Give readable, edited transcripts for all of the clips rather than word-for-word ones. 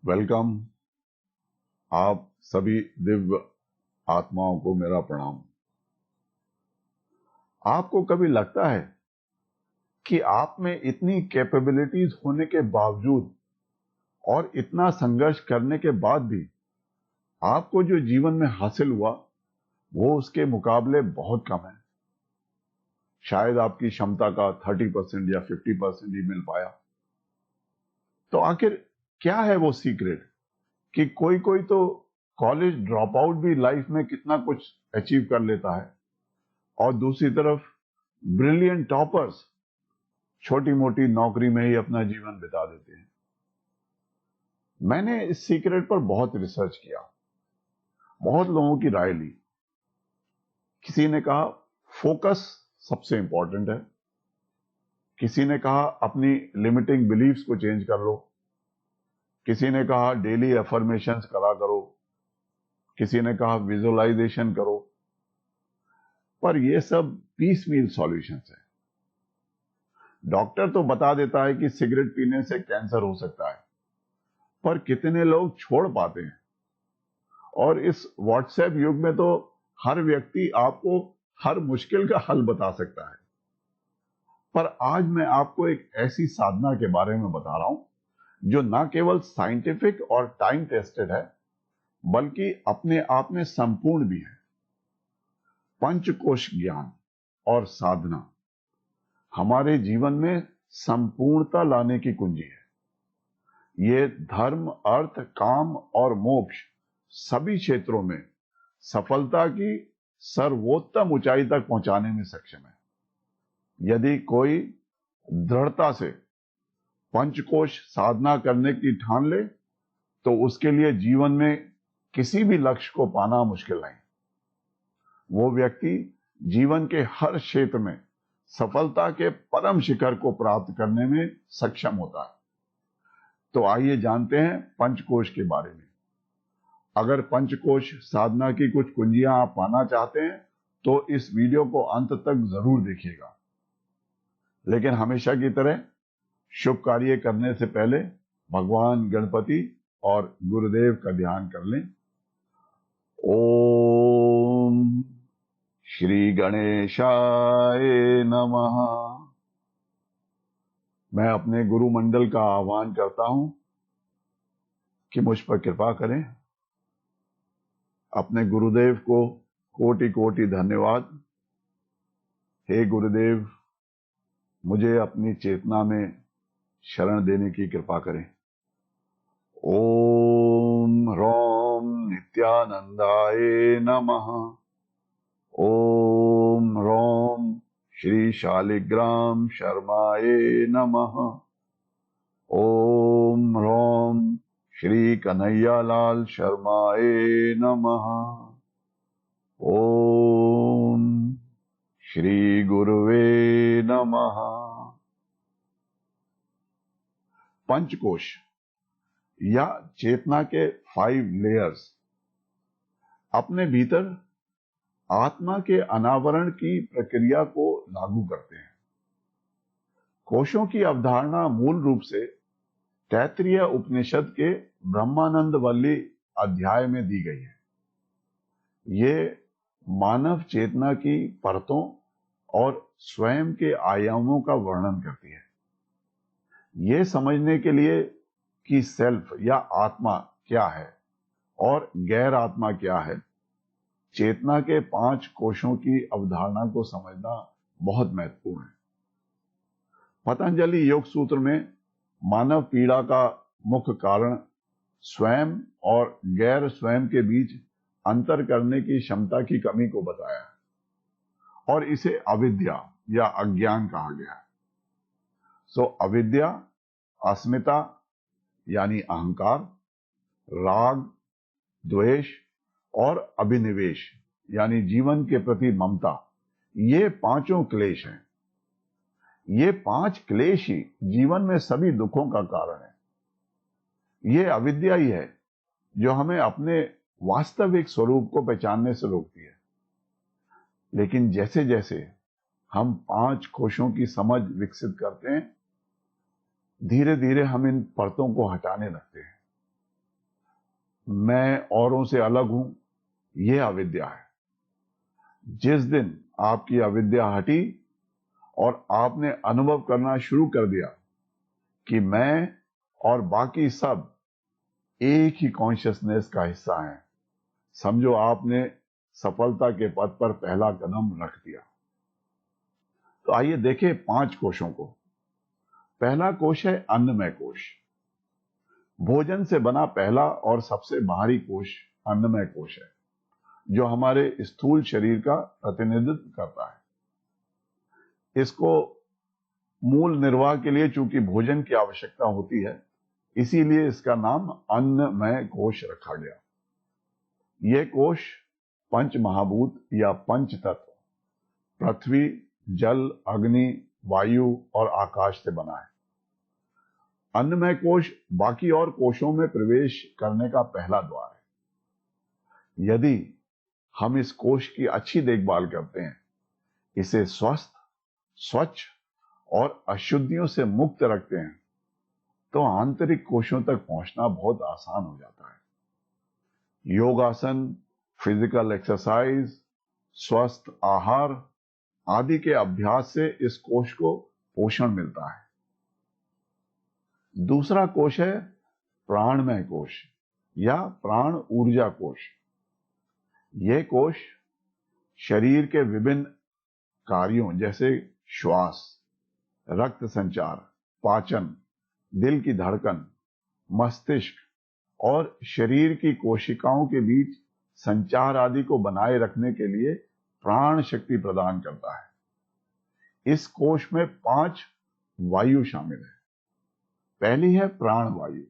Welcome. आप सभी दिव्य आत्माओं को मेरा प्रणाम। आपको कभी लगता है कि आप में इतनी कैपेबिलिटीज होने के बावजूद और इतना संघर्ष करने के बाद भी आपको जो जीवन में हासिल हुआ वो उसके मुकाबले बहुत कम है? शायद आपकी क्षमता का 30% या 50% ही मिल पाया। तो आखिर क्या है वो सीक्रेट कि कोई कोई तो कॉलेज ड्रॉप आउट भी लाइफ में कितना कुछ अचीव कर लेता है और दूसरी तरफ ब्रिलियंट टॉपर्स छोटी मोटी नौकरी में ही अपना जीवन बिता देते हैं। मैंने इस सीक्रेट पर बहुत रिसर्च किया, बहुत लोगों की राय ली। किसी ने कहा फोकस सबसे इंपॉर्टेंट है, किसी ने कहा अपनी लिमिटिंग बिलीफ्स को चेंज कर लो, किसी ने कहा डेली अफर्मेशंस करा करो, किसी ने कहा विजुअलाइजेशन करो। पर ये सब पीस मील सॉल्यूशंस है। डॉक्टर तो बता देता है कि सिगरेट पीने से कैंसर हो सकता है, पर कितने लोग छोड़ पाते हैं? और इस व्हाट्सएप युग में तो हर व्यक्ति आपको हर मुश्किल का हल बता सकता है। पर आज मैं आपको एक ऐसी साधना के बारे में बता रहा हूं जो ना केवल साइंटिफिक और टाइम टेस्टेड है बल्कि अपने आप में संपूर्ण भी है। पंचकोश ज्ञान और साधना हमारे जीवन में संपूर्णता लाने की कुंजी है। ये धर्म, अर्थ, काम और मोक्ष सभी क्षेत्रों में सफलता की सर्वोत्तम ऊंचाई तक पहुंचाने में सक्षम है। यदि कोई दृढ़ता से पंचकोश साधना करने की ठान ले तो उसके लिए जीवन में किसी भी लक्ष्य को पाना मुश्किल नहीं। वो व्यक्ति जीवन के हर क्षेत्र में सफलता के परम शिखर को प्राप्त करने में सक्षम होता है। तो आइए जानते हैं पंचकोश के बारे में। अगर पंचकोश साधना की कुछ कुंजियां आप पाना चाहते हैं तो इस वीडियो को अंत तक जरूर देखिएगा। लेकिन हमेशा की तरह शुभ कार्य करने से पहले भगवान गणपति और गुरुदेव का ध्यान कर लें। ओम श्री गणेशाय नमः। मैं अपने गुरु मंडल का आह्वान करता हूं कि मुझ पर कृपा करें। अपने गुरुदेव को कोटि कोटि धन्यवाद। हे गुरुदेव, मुझे अपनी चेतना में शरण देने की कृपा करें। ओम ह्रौम नित्यानंदाय नमः। ओम ह्रौम श्री शालिग्राम शर्माय नमः। ओम ह्रौम श्री कन्हैयालाल शर्माय नमः। ओम श्री गुरुवे नमः। पंचकोश या चेतना के 5 लेयर्स अपने भीतर आत्मा के अनावरण की प्रक्रिया को लागू करते हैं। कोशों की अवधारणा मूल रूप से तैत्तिरीय उपनिषद के ब्रह्मानंद वल्ली अध्याय में दी गई है। ये मानव चेतना की परतों और स्वयं के आयामों का वर्णन करती है। ये समझने के लिए कि सेल्फ या आत्मा क्या है और गैर आत्मा क्या है, चेतना के 5 कोशों की अवधारणा को समझना बहुत महत्वपूर्ण है। पतंजलि योग सूत्र में मानव पीड़ा का मुख्य कारण स्वयं और गैर स्वयं के बीच अंतर करने की क्षमता की कमी को बताया है और इसे अविद्या या अज्ञान कहा गया है। सो अविद्या अस्मिता यानी अहंकार, राग, द्वेष और अभिनिवेश यानी जीवन के प्रति ममता, ये पांचों क्लेश हैं। ये 5 क्लेश ही जीवन में सभी दुखों का कारण है। ये अविद्या ही है जो हमें अपने वास्तविक स्वरूप को पहचानने से रोकती है। लेकिन जैसे जैसे हम 5 कोशों की समझ विकसित करते हैं, धीरे धीरे हम इन परतों को हटाने लगते हैं मैं औरों से अलग हूं, यह अविद्या है। जिस दिन आपकी अविद्या हटी और आपने अनुभव करना शुरू कर दिया कि मैं और बाकी सब एक ही कॉन्शियसनेस का हिस्सा हैं, समझो आपने सफलता के पथ पर पहला कदम रख दिया। तो आइए देखें 5 कोशों को। पहला कोश है अन्नमय कोश। भोजन से बना पहला और सबसे बाहरी कोश अन्नमय कोश है, जो हमारे स्थूल शरीर का प्रतिनिधित्व करता है। इसको मूल निर्वाह के लिए चूंकि भोजन की आवश्यकता होती है, इसीलिए इसका नाम अन्नमय कोश रखा गया। यह कोश पंच महाभूत या पंच तत्व पृथ्वी, जल, अग्नि, वायु और आकाश से बना है। अन्नमय कोश बाकी और कोशों में प्रवेश करने का पहला द्वार है। यदि हम इस कोश की अच्छी देखभाल करते हैं, इसे स्वस्थ, स्वच्छ और अशुद्धियों से मुक्त रखते हैं, तो आंतरिक कोशों तक पहुंचना बहुत आसान हो जाता है। योगासन, फिजिकल एक्सरसाइज, स्वस्थ आहार आदि के अभ्यास से इस कोश को पोषण मिलता है। दूसरा कोश है प्राणमय कोश या प्राण ऊर्जा कोश। यह कोश शरीर के विभिन्न कार्यों जैसे श्वास, रक्त संचार, पाचन, दिल की धड़कन, मस्तिष्क और शरीर की कोशिकाओं के बीच संचार आदि को बनाए रखने के लिए प्राण शक्ति प्रदान करता है। इस कोश में 5 वायु शामिल है। पहली है प्राण वायु।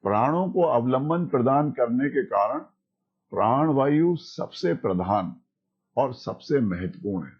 प्राणों को अवलंबन प्रदान करने के कारण प्राण वायु सबसे प्रधान और सबसे महत्वपूर्ण है।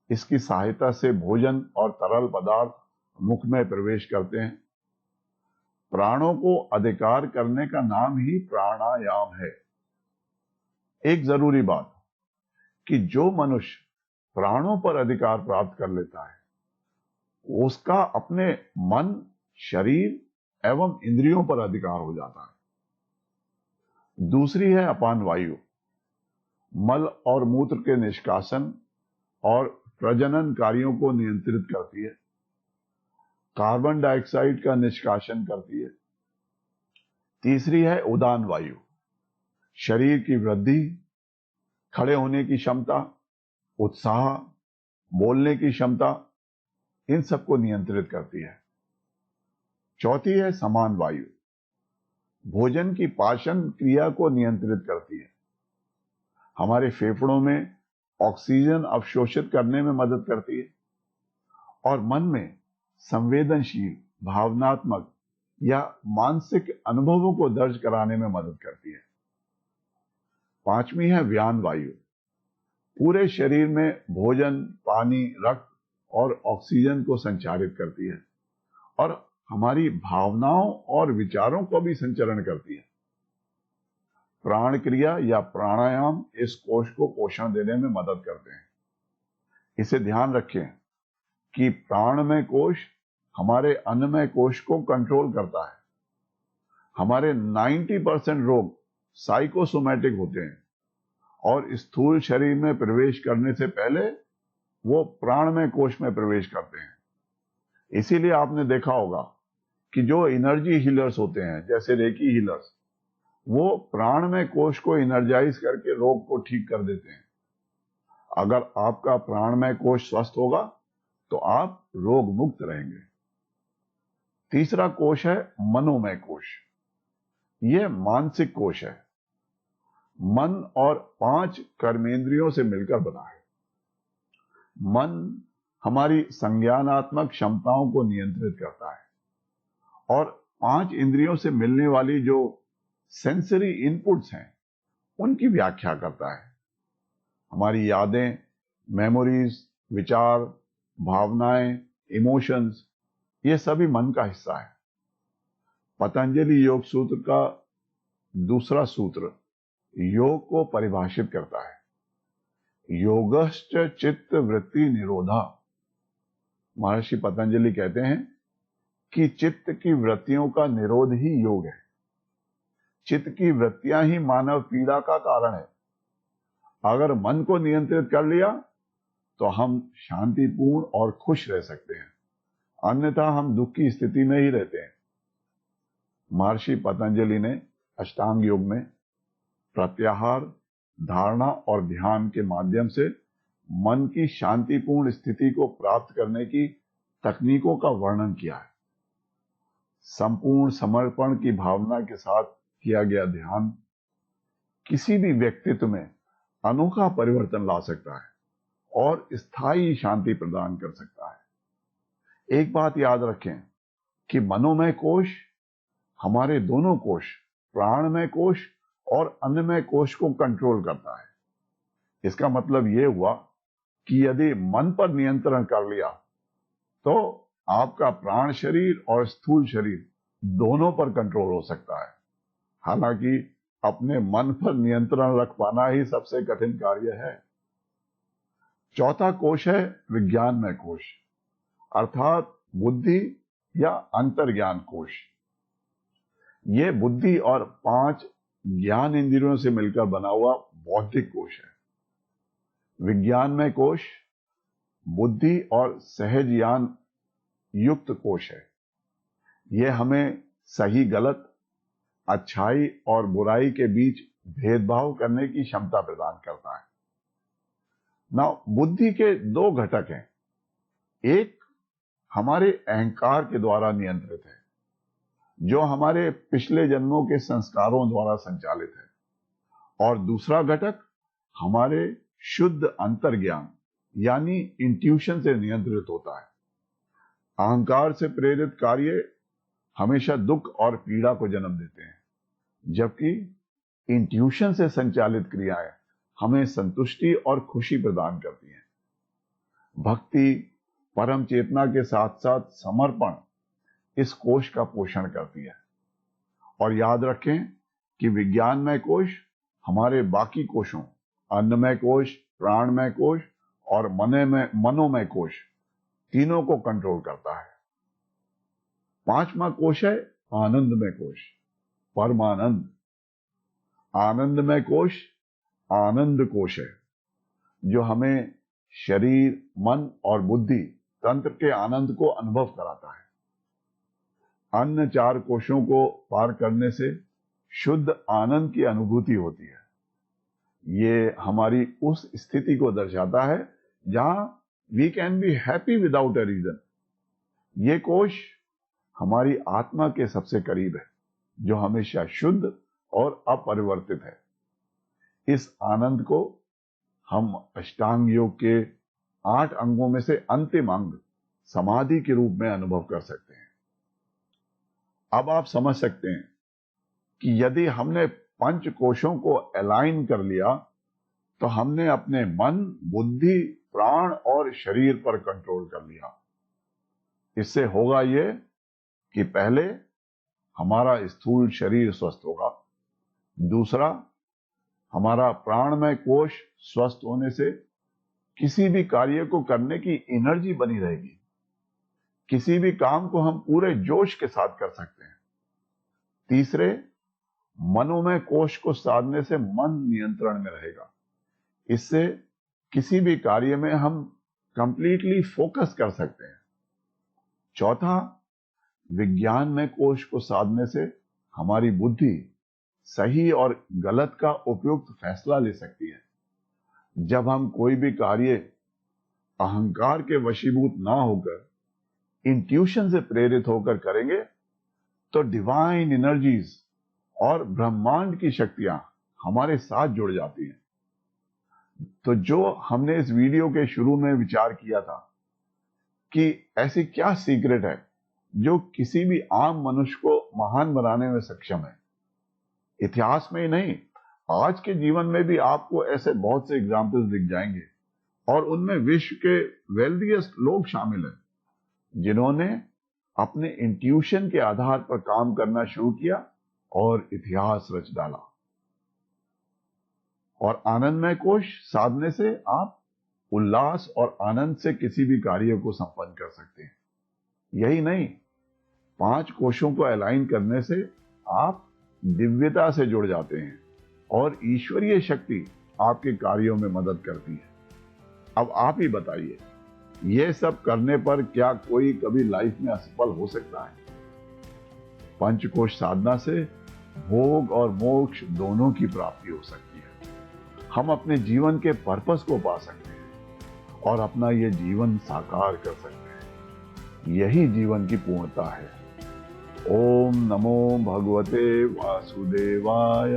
इसकी सहायता से भोजन और तरल पदार्थ मुख में प्रवेश करते हैं। प्राणों को अधिकार करने का नाम ही प्राणायाम है। एक जरूरी बात कि जो मनुष्य प्राणों पर अधिकार प्राप्त कर लेता है, उसका अपने मन, शरीर एवं इंद्रियों पर अधिकार हो जाता है। दूसरी है अपान वायु। मल और मूत्र के निष्कासन और प्रजनन कार्यों को नियंत्रित करती है। कार्बन डाइऑक्साइड का निष्कासन करती है। तीसरी है उदान वायु। शरीर की वृद्धि, खड़े होने की क्षमता, उत्साह, बोलने की क्षमता, इन सबको नियंत्रित करती है। चौथी है समान वायु। भोजन की पाचन क्रिया को नियंत्रित करती है। हमारे फेफड़ों में ऑक्सीजन अवशोषित करने में मदद करती है और मन में संवेदनशील, भावनात्मक या मानसिक अनुभवों को दर्ज कराने में मदद करती है। पांचवी है व्यान वायु। पूरे शरीर में भोजन, पानी, रक्त और ऑक्सीजन को संचारित करती है और हमारी भावनाओं और विचारों को भी संचरण करती है। प्राण क्रिया या प्राणायाम इस कोश को पोषण देने में मदद करते हैं। इसे ध्यान रखें कि प्राणमय कोश हमारे अन्नमय कोश को कंट्रोल करता है। हमारे 90% रोग साइकोसोमैटिक होते हैं और स्थूल शरीर में प्रवेश करने से पहले वो प्राणमय कोश में प्रवेश करते हैं। इसीलिए आपने देखा होगा कि जो एनर्जी हीलर्स होते हैं, जैसे रेकी हीलर्स, वो प्राणमय कोश को एनर्जाइज करके रोग को ठीक कर देते हैं। अगर आपका प्राणमय कोश स्वस्थ होगा तो आप रोग मुक्त रहेंगे। तीसरा कोश है मनोमय कोश। यह मानसिक कोश है। मन और 5 कर्मेंद्रियों से मिलकर बना है। मन हमारी संज्ञानात्मक क्षमताओं को नियंत्रित करता है और 5 इंद्रियों से मिलने वाली जो सेंसरी इनपुट्स हैं, उनकी व्याख्या करता है। हमारी यादें, मेमोरीज, विचार, भावनाएं, इमोशंस, ये सभी मन का हिस्सा है। पतंजलि योग सूत्र का दूसरा सूत्र योग को परिभाषित करता है। योगश्च चित्त वृत्ति निरोधा। महर्षि पतंजलि कहते हैं कि चित्त की वृत्तियों का निरोध ही योग है। चित्त की वृत्तियां ही मानव पीड़ा का कारण है। अगर मन को नियंत्रित कर लिया तो हम शांतिपूर्ण और खुश रह सकते हैं, अन्यथा हम दुख की स्थिति में ही रहते हैं। महर्षि पतंजलि ने अष्टांग योग में प्रत्याहार, धारणा और ध्यान के माध्यम से मन की शांतिपूर्ण स्थिति को प्राप्त करने की तकनीकों का वर्णन किया है। संपूर्ण समर्पण की भावना के साथ किया गया ध्यान किसी भी व्यक्तित्व में अनोखा परिवर्तन ला सकता है और स्थायी शांति प्रदान कर सकता है। एक बात याद रखें कि मनोमय कोश हमारे दोनों कोश, प्राणमय कोश और अन्नमय कोश को कंट्रोल करता है। इसका मतलब यह हुआ कि यदि मन पर नियंत्रण कर लिया तो आपका प्राण शरीर और स्थूल शरीर दोनों पर कंट्रोल हो सकता है। हालांकि अपने मन पर नियंत्रण रख पाना ही सबसे कठिन कार्य है। चौथा कोश है विज्ञानमय कोश, अर्थात बुद्धि या अंतर्ज्ञान कोश। यह बुद्धि और 5 ज्ञान इंद्रियों से मिलकर बना हुआ बौद्धिक कोश है। विज्ञानमय कोश बुद्धि और सहज ज्ञान युक्त कोश है। यह हमें सही गलत, अच्छाई और बुराई के बीच भेदभाव करने की क्षमता प्रदान करता है। ना बुद्धि के 2 घटक हैं। एक हमारे अहंकार के द्वारा नियंत्रित है, जो हमारे पिछले जन्मों के संस्कारों द्वारा संचालित है, और दूसरा घटक हमारे शुद्ध अंतर्ज्ञान यानी इंट्यूशन से नियंत्रित होता है। अहंकार से प्रेरित कार्य हमेशा दुख और पीड़ा को जन्म देते हैं, जबकि इंट्यूशन से संचालित क्रियाएं हमें संतुष्टि और खुशी प्रदान करती हैं। भक्ति, परम चेतना के साथ साथ समर्पण इस कोश का पोषण करती है। और याद रखें कि विज्ञानमय कोश हमारे बाकी कोशों, अन्नमय कोश, प्राणमय कोश और मनोमय कोश तीनों को कंट्रोल करता है। 5वां कोश है आनंदमय कोश, परमानंद। आनंदमय कोश आनंद कोश है, जो हमें शरीर, मन और बुद्धि तंत्र के आनंद को अनुभव कराता है। अन्य 4 कोशों को पार करने से शुद्ध आनंद की अनुभूति होती है। ये हमारी उस स्थिति को दर्शाता है जहां we can be happy without a reason. ये कोश हमारी आत्मा के सबसे करीब है, जो हमेशा शुद्ध और अपरिवर्तित है। इस आनंद को हम अष्टांग योग के 8 अंगों में से अंतिम अंग समाधि के रूप में अनुभव कर सकते हैं। अब आप समझ सकते हैं कि यदि हमने 5 कोशों को अलाइन कर लिया तो हमने अपने मन, बुद्धि, प्राण और शरीर पर कंट्रोल कर लिया। इससे होगा ये कि पहले हमारा स्थूल शरीर स्वस्थ होगा, दूसरा हमारा प्राणमय कोश स्वस्थ होने से किसी भी कार्य को करने की एनर्जी बनी रहेगी, किसी भी काम को हम पूरे जोश के साथ कर सकते हैं। तीसरे, मनोमय कोश को साधने से मन नियंत्रण में रहेगा, इससे किसी भी कार्य में हम कंप्लीटली फोकस कर सकते हैं। चौथा, विज्ञानमय कोश को साधने से हमारी बुद्धि सही और गलत का उपयुक्त फैसला ले सकती है। जब हम कोई भी कार्य अहंकार के वशीभूत ना होकर इंट्यूशन से प्रेरित होकर करेंगे तो डिवाइन एनर्जीज और ब्रह्मांड की शक्तियां हमारे साथ जुड़ जाती हैं। तो जो हमने इस वीडियो के शुरू में विचार किया था कि ऐसी क्या सीक्रेट है जो किसी भी आम मनुष्य को महान बनाने में सक्षम है, इतिहास में ही नहीं, आज के जीवन में भी आपको ऐसे बहुत से एग्जाम्पल्स दिख जाएंगे, और उनमें विश्व के वेल्दीएस्ट लोग शामिल हैं जिन्होंने अपने इंट्यूशन के आधार पर काम करना शुरू किया और इतिहास रच डाला। और आनंदमय कोश साधने से आप उल्लास और आनंद से किसी भी कार्य को संपन्न कर सकते हैं। यही नहीं, 5 कोशों को अलाइन करने से आप दिव्यता से जुड़ जाते हैं और ईश्वरीय शक्ति आपके कार्यों में मदद करती है। अब आप ही बताइए, यह सब करने पर क्या कोई कभी लाइफ में असफल हो सकता है? पंचकोश साधना से भोग और मोक्ष दोनों की प्राप्ति हो सकती है। हम अपने जीवन के पर्पस को पा सकते हैं और अपना यह जीवन साकार कर सकते हैं। यही जीवन की पूर्णता है। ओम नमो भगवते वासुदेवाय।